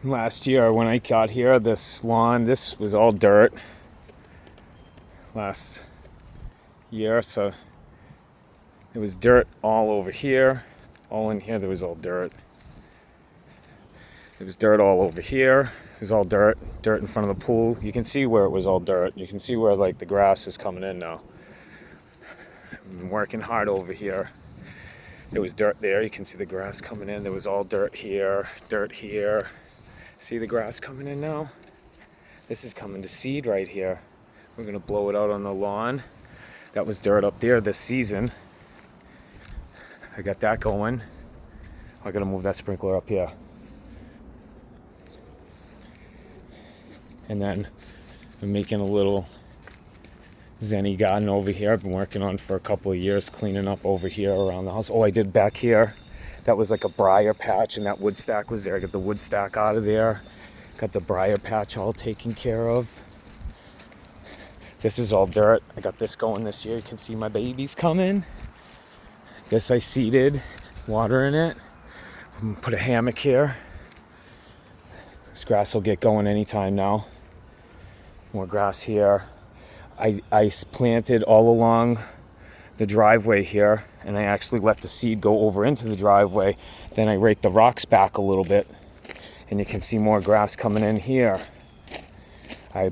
last year when I got here, this lawn, this was all dirt last year, so there was dirt all over here. All in here there was all dirt. There was dirt all over here. It was all dirt in front of the pool. You can see where it was all dirt. You can see where like the grass is coming in now. I've been working hard over here. There was dirt there. You can see the grass coming in. There was all dirt here, dirt here. See the grass coming in now? This is coming to seed right here. We're gonna blow it out on the lawn. That was dirt up there this season. I got that going. I gotta move that sprinkler up here. And then I'm making a little Zenny garden over here. I've been working on for a couple of years, cleaning up over here around the house. Oh, I did back here. That was like a briar patch, and that wood stack was there. I got the wood stack out of there. Got the briar patch all taken care of. This is all dirt. I got this going this year. You can see my babies coming. This I seeded, water in it. I'm gonna put a hammock here. This grass will get going anytime now. More grass here. I planted all along the driveway here, and I actually let the seed go over into the driveway. Then I raked the rocks back a little bit, and you can see more grass coming in here. I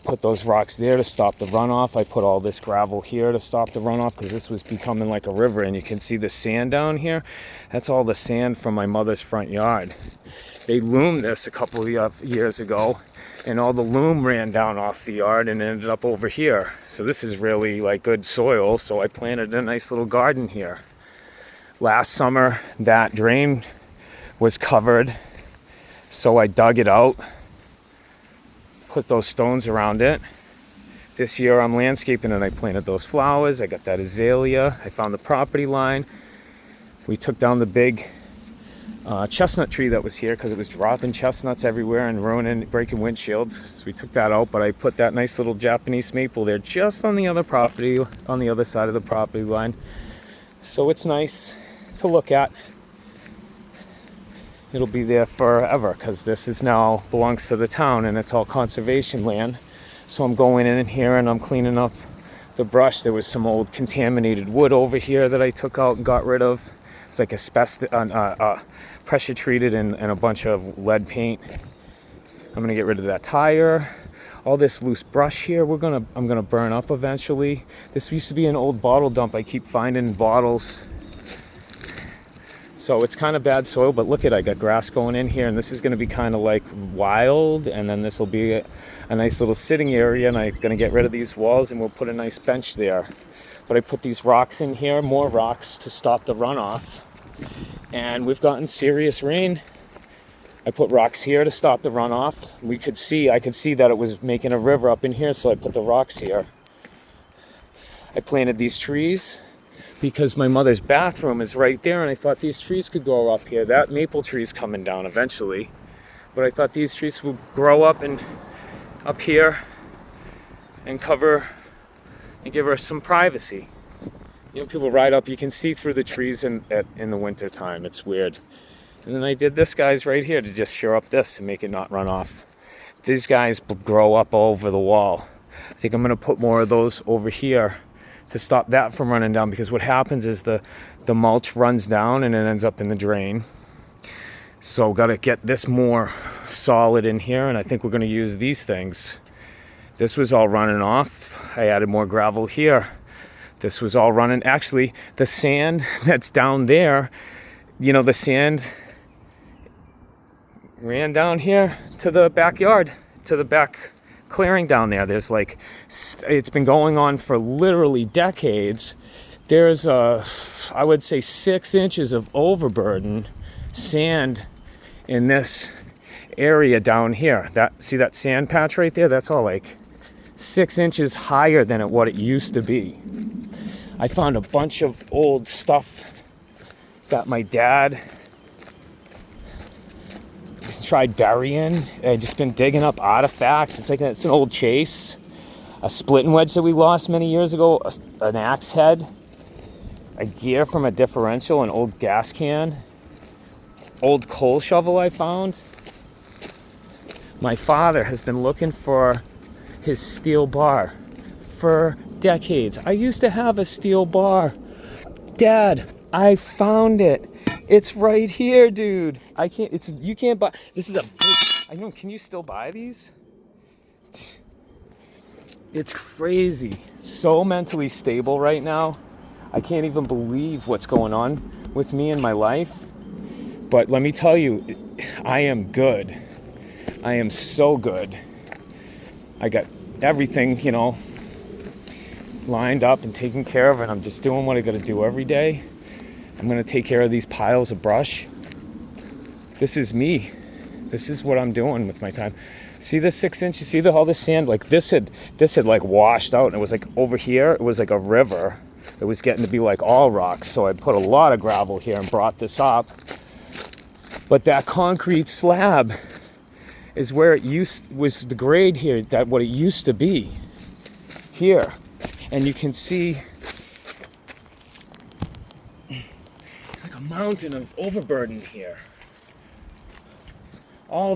put those rocks there to stop the runoff. I put all this gravel here to stop the runoff because this was becoming like a river, and you can see the sand down here. That's all the sand from my mother's front yard. They loomed this a couple of years ago, and all the loom ran down off the yard and ended up over here. So this is really like good soil, so I planted a nice little garden here. Last summer, that drain was covered, so I dug it out, put those stones around it. This year I'm landscaping and I planted those flowers. I got that azalea. I found the property line. We took down the big chestnut tree that was here because it was dropping chestnuts everywhere and breaking windshields. So we took that out, but I put that nice little Japanese maple there just on the other property, on the other side of the property line. So it's nice to look at. It'll be there forever because this is now belongs to the town and it's all conservation land. So I'm going in here and I'm cleaning up the brush. There was some old contaminated wood over here that I took out and got rid of. It's like asbestos, pressure treated and a bunch of lead paint. I'm gonna get rid of that tire. All this loose brush here, I'm gonna burn up eventually. This used to be an old bottle dump. I keep finding bottles. So it's kind of bad soil, but look at it, I got grass going in here, and this is gonna be kind of like wild, and then this will be a nice little sitting area, and I'm gonna get rid of these walls and we'll put a nice bench there. But I put these rocks in here, more rocks to stop the runoff. And we've gotten serious rain. I put rocks here to stop the runoff. I could see that it was making a river up in here, so I put the rocks here. I planted these trees because my mother's bathroom is right there, and I thought these trees could grow up here. That maple tree is coming down eventually, but I thought these trees would grow up and up here and cover and give her some privacy. You know, people ride up, you can see through the trees in the winter time. It's weird. And then I did this guys right here to just shore up this and make it not run off. These guys grow up over the wall. I think I'm gonna put more of those over here to stop that from running down, because what happens is the mulch runs down and it ends up in the drain. So gotta get this more solid in here, and I think we're gonna use these things. This was all running off. I added more gravel here. This was all running. Actually, the sand that's down there, you know, the sand ran down here to the backyard, to the back clearing down there. There's like, it's been going on for literally decades. There's I would say 6 inches of overburden sand in this area down here. See that sand patch right there? That's all like 6 inches higher than what it used to be. I found a bunch of old stuff that my dad tried burying. I just been digging up artifacts. It's an old chase, a splitting wedge that we lost many years ago, an axe head, a gear from a differential, an old gas can, old coal shovel I found. My father has been looking for his steel bar for decades. I used to have a steel bar. Dad, I found it. It's right here, dude. You can't buy, this is a big, I know, can you still buy these? It's crazy. So mentally stable right now. I can't even believe what's going on with me in my life. But let me tell you, I am good. I am so good. I got everything, lined up and taken care of, and I'm just doing what I gotta do every day. I'm gonna take care of these piles of brush. This is me. This is what I'm doing with my time. See this 6 inch? You see all this sand? Like this had like washed out, and it was like over here, it was like a river. It was getting to be like all rocks. So I put a lot of gravel here and brought this up. But that concrete slab is where it was the grade here, that what it used to be here. And you can see it's like a mountain of overburden here. All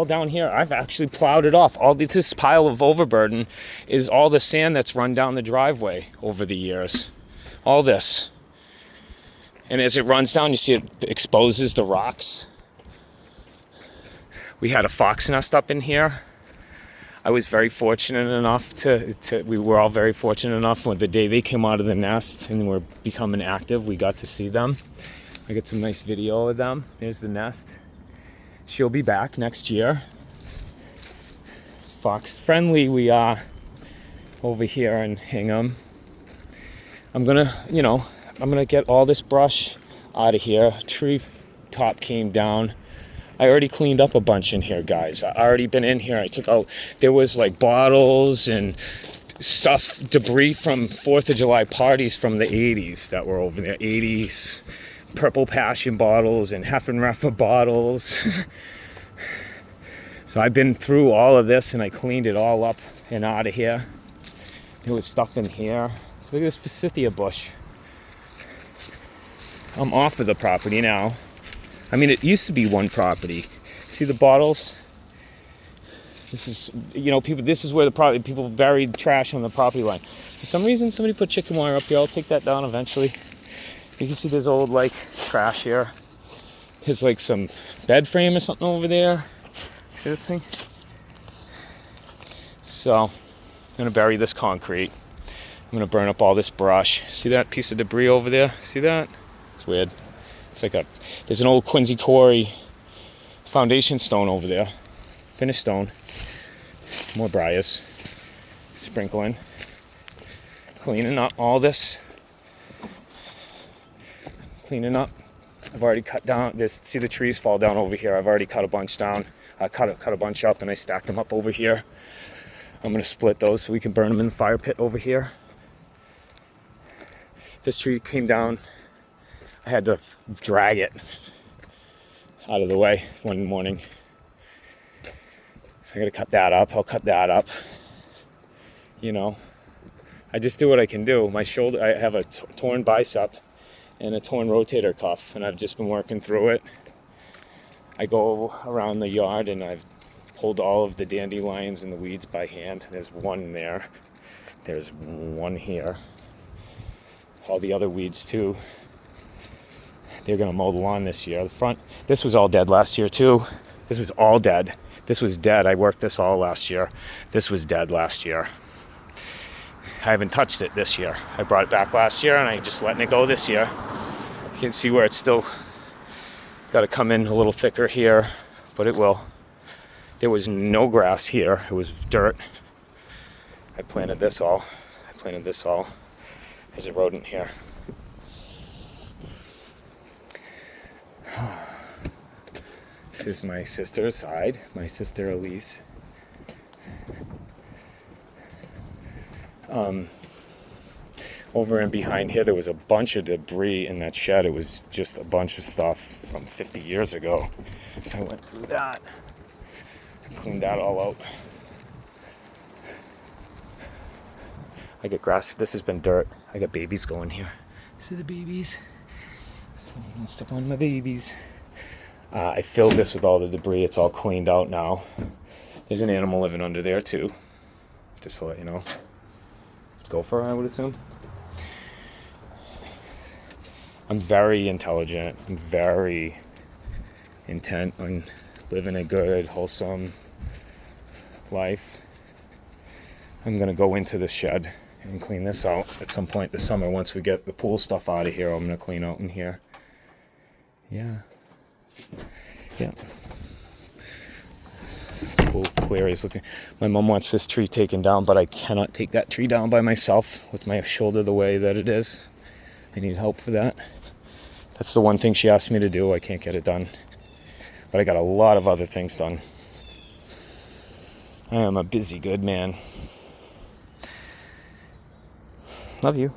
down here, I've actually plowed it off. All this pile of overburden is all the sand that's run down the driveway over the years. All this. And as it runs down, you see it exposes the rocks. We had a fox nest up in here. I was very fortunate enough we were all very fortunate enough when the day they came out of the nest and were becoming active, we got to see them. I got some nice video of them. There's the nest. She'll be back next year. Fox friendly we are over here in Hingham. I'm gonna get all this brush out of here. Tree top came down. I already cleaned up a bunch in here, guys. I already been in here. I took out, there was like bottles and stuff, debris from 4th of July parties from the 80s that were over there. 80s Purple Passion bottles and Heffenreffer bottles. So I've been through all of this and I cleaned it all up and out of here. There was stuff in here. Look at this forsythia bush. I'm off of the property now. I mean, it used to be one property. See the bottles? This is, this is where people buried trash on the property line. For some reason, somebody put chicken wire up here. I'll take that down eventually. You can see there's old, trash here. There's, some bed frame or something over there. See this thing? So, I'm gonna bury this concrete. I'm gonna burn up all this brush. See that piece of debris over there? See that? It's weird. It's there's an old Quincy Quarry foundation stone over there. Finished stone. More briars. Sprinkling. Cleaning up all this. Cleaning up. I've already cut down. See the trees fall down over here. I've already cut a bunch down. I cut a bunch up and I stacked them up over here. I'm going to split those so we can burn them in the fire pit over here. This tree came down. I had to drag it out of the way one morning. So I got to cut that up. I'll cut that up. I just do what I can do. My shoulder, I have a torn bicep and a torn rotator cuff, and I've just been working through it. I go around the yard and I've pulled all of the dandelions and the weeds by hand. There's one there. There's one here. All the other weeds too. They're gonna mow the lawn this year. The front, this was all dead last year too. This was all dead. This was dead. I worked this all last year. This was dead last year. I haven't touched it this year. I brought it back last year and I just letting it go this year. You can see where it's still got to come in a little thicker here, but it will. There was no grass here. It was dirt. I planted this all. There's a rodent here. This is my sister's side, my sister Elise. Over and behind here, there was a bunch of debris in that shed. It was just a bunch of stuff from 50 years ago. So I went through that and cleaned that all out. I get grass. This has been dirt. I got babies going here. See the babies? Don't step on my babies. I filled this with all the debris. It's all cleaned out now. There's an animal living under there too, just to let you know. Gopher, I would assume. I'm very intelligent. I'm very intent on living a good, wholesome life. I'm going to go into the shed and clean this out at some point this summer. Once we get the pool stuff out of here, I'm going to clean out in here. Yeah. Pool clear is looking. My mom wants this tree taken down, but I cannot take that tree down by myself with my shoulder the way that it is. I need help for that. That's the one thing she asked me to do. I can't get it done. But I got a lot of other things done. I am a busy, good man. Love you.